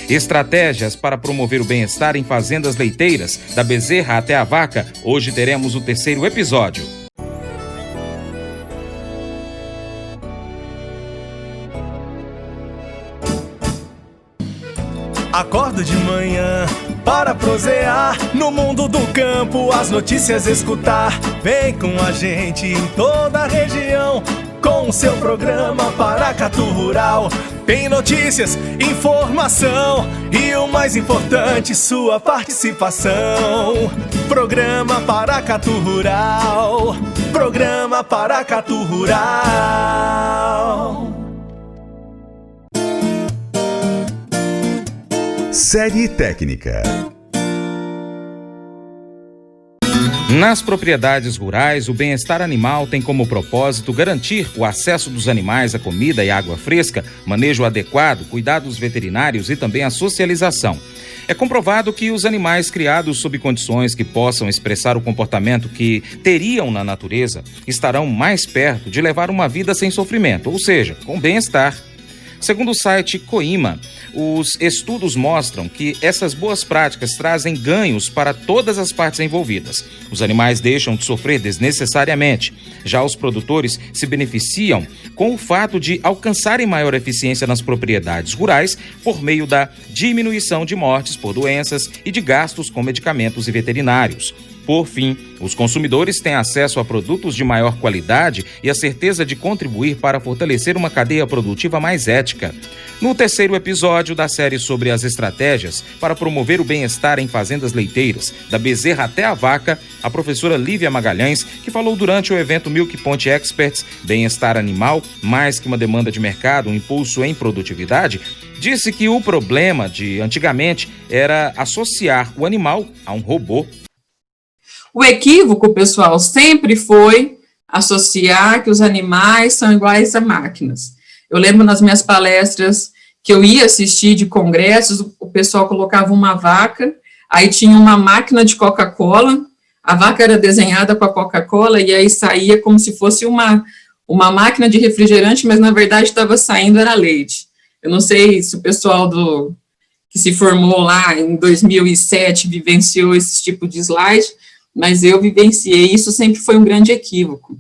Estratégias para promover o bem-estar em fazendas leiteiras, da bezerra até a vaca. Hoje teremos o terceiro episódio. Acordo de manhã para prosear no mundo do campo, as notícias escutar. Vem com a gente em toda a região com o seu programa Paracatu Rural. Tem notícias, informação e o mais importante, sua participação. Programa Paracatu Rural. Programa Paracatu Rural. Série técnica. Nas propriedades rurais, o bem-estar animal tem como propósito garantir o acesso dos animais à comida e água fresca, manejo adequado, cuidados veterinários e também a socialização. É comprovado que os animais criados sob condições que possam expressar o comportamento que teriam na natureza estarão mais perto de levar uma vida sem sofrimento, ou seja, com bem-estar. Segundo o site Coima, os estudos mostram que essas boas práticas trazem ganhos para todas as partes envolvidas. Os animais deixam de sofrer desnecessariamente. Já os produtores se beneficiam com o fato de alcançarem maior eficiência nas propriedades rurais por meio da diminuição de mortes por doenças e de gastos com medicamentos e veterinários. Por fim, os consumidores têm acesso a produtos de maior qualidade e a certeza de contribuir para fortalecer uma cadeia produtiva mais ética. No terceiro episódio da série sobre as estratégias para promover o bem-estar em fazendas leiteiras, da bezerra até a vaca, a professora Lívia Magalhães, que falou durante o evento Milk Point Experts, Bem-Estar Animal, mais que uma demanda de mercado, um impulso em produtividade, disse que o problema de antigamente era associar o animal a um robô. O equívoco, pessoal, sempre foi associar que os animais são iguais a máquinas. Eu lembro nas minhas palestras que eu ia assistir de congressos, o pessoal colocava uma vaca, aí tinha uma máquina de Coca-Cola, a vaca era desenhada com a Coca-Cola e aí saía como se fosse uma máquina de refrigerante, mas na verdade estava saindo era leite. Eu não sei se o pessoal que se formou lá em 2007 vivenciou esse tipo de slide, mas eu vivenciei, isso sempre foi um grande equívoco,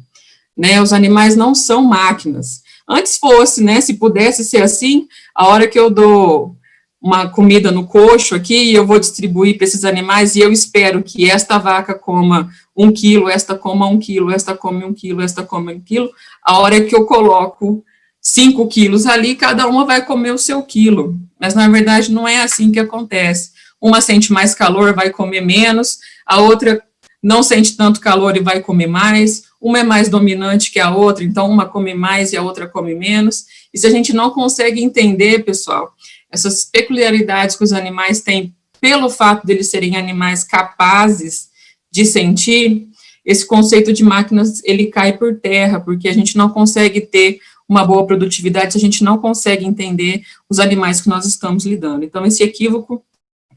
né, os animais não são máquinas, antes fosse, né, se pudesse ser assim, a hora que eu dou uma comida no coxo aqui, eu vou distribuir para esses animais, e eu espero que esta vaca coma 1 quilo, esta coma 1 quilo, esta come 1 quilo, esta come 1 quilo, a hora que eu coloco 5 quilos ali, cada uma vai comer o seu quilo, mas na verdade não é assim que acontece, uma sente mais calor, vai comer menos, a outra não sente tanto calor e vai comer mais, uma é mais dominante que a outra, então uma come mais e a outra come menos, e se a gente não consegue entender, pessoal, essas peculiaridades que os animais têm, pelo fato de eles serem animais capazes de sentir, esse conceito de máquinas, ele cai por terra, porque a gente não consegue ter uma boa produtividade se a gente não consegue entender os animais que nós estamos lidando. Então, esse equívoco,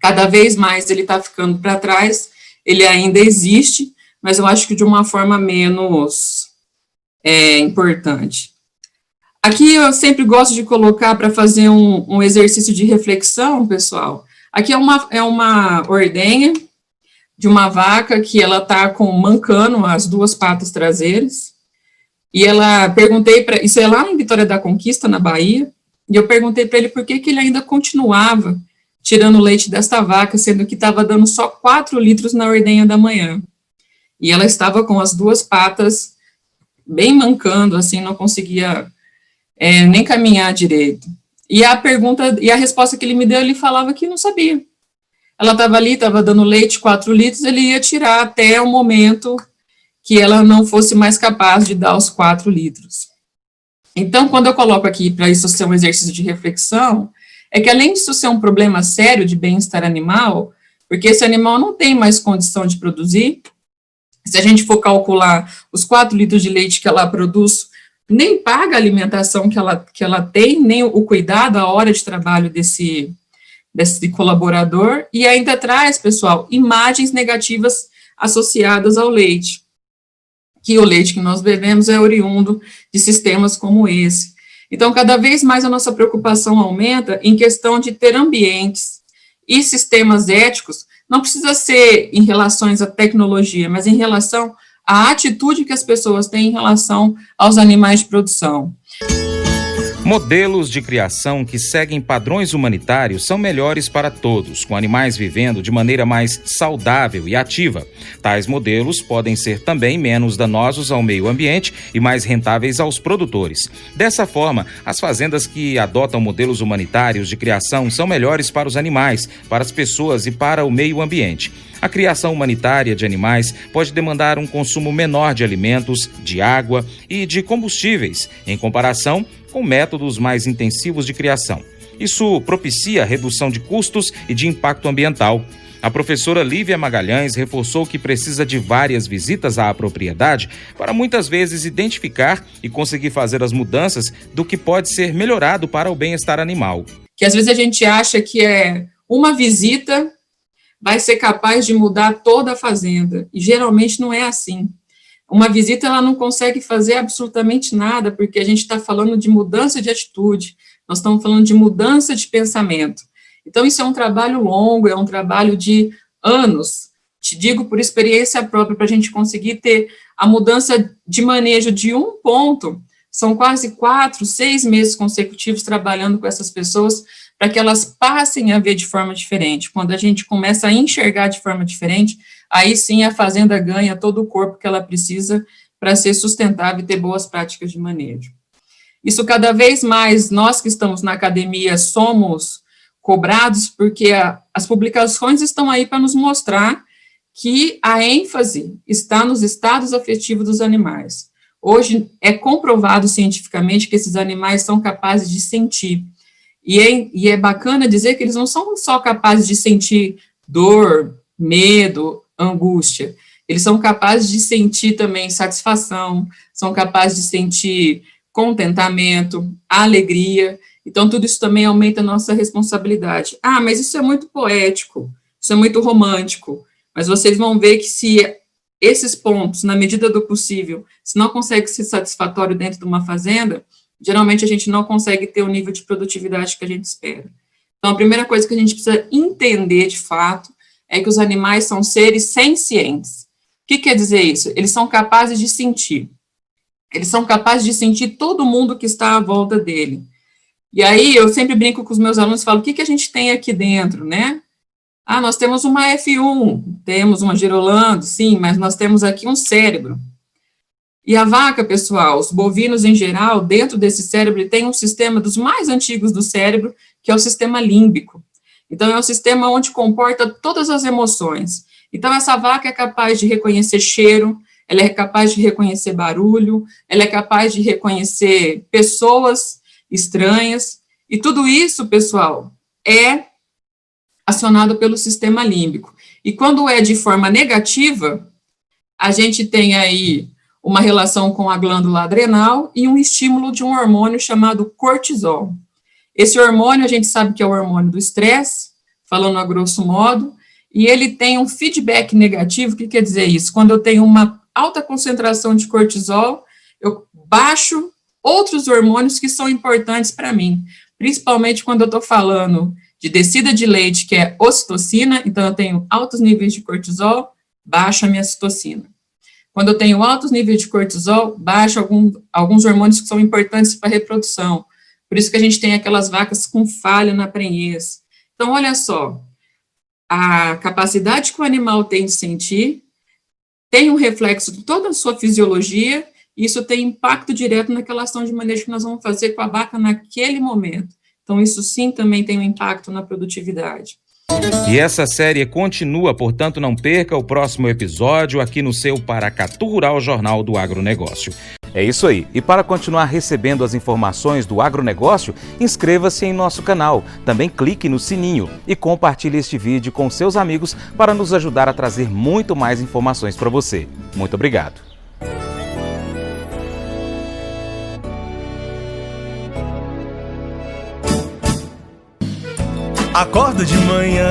cada vez mais, ele está ficando para trás, ele ainda existe, mas eu acho que de uma forma menos importante. Aqui eu sempre gosto de colocar para fazer um exercício de reflexão, pessoal. Aqui é uma ordenha de uma vaca que ela está mancando as duas patas traseiras, e isso é lá em Vitória da Conquista, na Bahia, e eu perguntei para ele por que ele ainda continuava tirando o leite desta vaca, sendo que estava dando só 4 litros na ordenha da manhã. E ela estava com as duas patas bem mancando, assim, não conseguia nem caminhar direito. E a resposta que ele me deu, ele falava que não sabia. Ela estava ali, estava dando leite, 4 litros, ele ia tirar até o momento que ela não fosse mais capaz de dar os 4 litros. Então, quando eu coloco aqui para isso ser um exercício de reflexão, é que além disso ser um problema sério de bem-estar animal, porque esse animal não tem mais condição de produzir, se a gente for calcular os 4 litros de leite que ela produz, nem paga a alimentação que ela tem, nem o cuidado, a hora de trabalho desse colaborador, e ainda traz, pessoal, imagens negativas associadas ao leite, que o leite que nós bebemos é oriundo de sistemas como esse. Então, cada vez mais a nossa preocupação aumenta em questão de ter ambientes e sistemas éticos, não precisa ser em relações à tecnologia, mas em relação à atitude que as pessoas têm em relação aos animais de produção. Modelos de criação que seguem padrões humanitários são melhores para todos, com animais vivendo de maneira mais saudável e ativa. Tais modelos podem ser também menos danosos ao meio ambiente e mais rentáveis aos produtores. Dessa forma, as fazendas que adotam modelos humanitários de criação são melhores para os animais, para as pessoas e para o meio ambiente. A criação humanitária de animais pode demandar um consumo menor de alimentos, de água e de combustíveis, em comparação com métodos mais intensivos de criação. Isso propicia a redução de custos e de impacto ambiental. A professora Lívia Magalhães reforçou que precisa de várias visitas à propriedade para muitas vezes identificar e conseguir fazer as mudanças do que pode ser melhorado para o bem-estar animal. Que às vezes a gente acha que uma visita vai ser capaz de mudar toda a fazenda, e geralmente não é assim. Uma visita, ela não consegue fazer absolutamente nada, porque a gente está falando de mudança de atitude, nós estamos falando de mudança de pensamento. Então, isso é um trabalho longo, é um trabalho de anos, te digo por experiência própria, para a gente conseguir ter a mudança de manejo de um ponto, são quase 4, 6 meses consecutivos trabalhando com essas pessoas, para que elas passem a ver de forma diferente. Quando a gente começa a enxergar de forma diferente, aí sim a fazenda ganha todo o corpo que ela precisa para ser sustentável e ter boas práticas de manejo. Isso cada vez mais, nós que estamos na academia, somos cobrados, porque as publicações estão aí para nos mostrar que a ênfase está nos estados afetivos dos animais. Hoje é comprovado cientificamente que esses animais são capazes de sentir. E é bacana dizer que eles não são só capazes de sentir dor, medo, angústia. Eles são capazes de sentir também satisfação, são capazes de sentir contentamento, alegria. Então, tudo isso também aumenta a nossa responsabilidade. Ah, mas isso é muito poético, isso é muito romântico. Mas vocês vão ver que se esses pontos, na medida do possível, se não consegue ser satisfatório dentro de uma fazenda, geralmente a gente não consegue ter o nível de produtividade que a gente espera. Então, a primeira coisa que a gente precisa entender, de fato, é que os animais são seres sencientes. O que quer dizer isso? Eles são capazes de sentir. Eles são capazes de sentir todo mundo que está à volta dele. E aí, eu sempre brinco com os meus alunos e falo, o que a gente tem aqui dentro, né? Ah, nós temos uma F1, temos uma Girolando, sim, mas nós temos aqui um cérebro. E a vaca, pessoal, os bovinos em geral, dentro desse cérebro, tem um sistema dos mais antigos do cérebro, que é o sistema límbico. Então, é um sistema onde comporta todas as emoções. Então, essa vaca é capaz de reconhecer cheiro, ela é capaz de reconhecer barulho, ela é capaz de reconhecer pessoas estranhas, e tudo isso, pessoal, é acionado pelo sistema límbico. E quando é de forma negativa, a gente tem aí uma relação com a glândula adrenal e um estímulo de um hormônio chamado cortisol. Esse hormônio, a gente sabe que é o hormônio do estresse, falando a grosso modo, e ele tem um feedback negativo. O que quer dizer isso? Quando eu tenho uma alta concentração de cortisol, eu baixo outros hormônios que são importantes para mim, principalmente quando eu estou falando de descida de leite, que é ocitocina, então eu tenho altos níveis de cortisol, baixa a minha citocina. Quando eu tenho altos níveis de cortisol, baixa alguns hormônios que são importantes para a reprodução. Por isso que a gente tem aquelas vacas com falha na prenhez. Então, olha só, a capacidade que o animal tem de sentir tem um reflexo de toda a sua fisiologia, e isso tem impacto direto naquela ação de manejo que nós vamos fazer com a vaca naquele momento. Então, isso sim também tem um impacto na produtividade. E essa série continua, portanto, não perca o próximo episódio aqui no seu Paracatu Rural Jornal do Agronegócio. É isso aí. E para continuar recebendo as informações do agronegócio, inscreva-se em nosso canal. Também clique no sininho e compartilhe este vídeo com seus amigos para nos ajudar a trazer muito mais informações para você. Muito obrigado. Acordo de manhã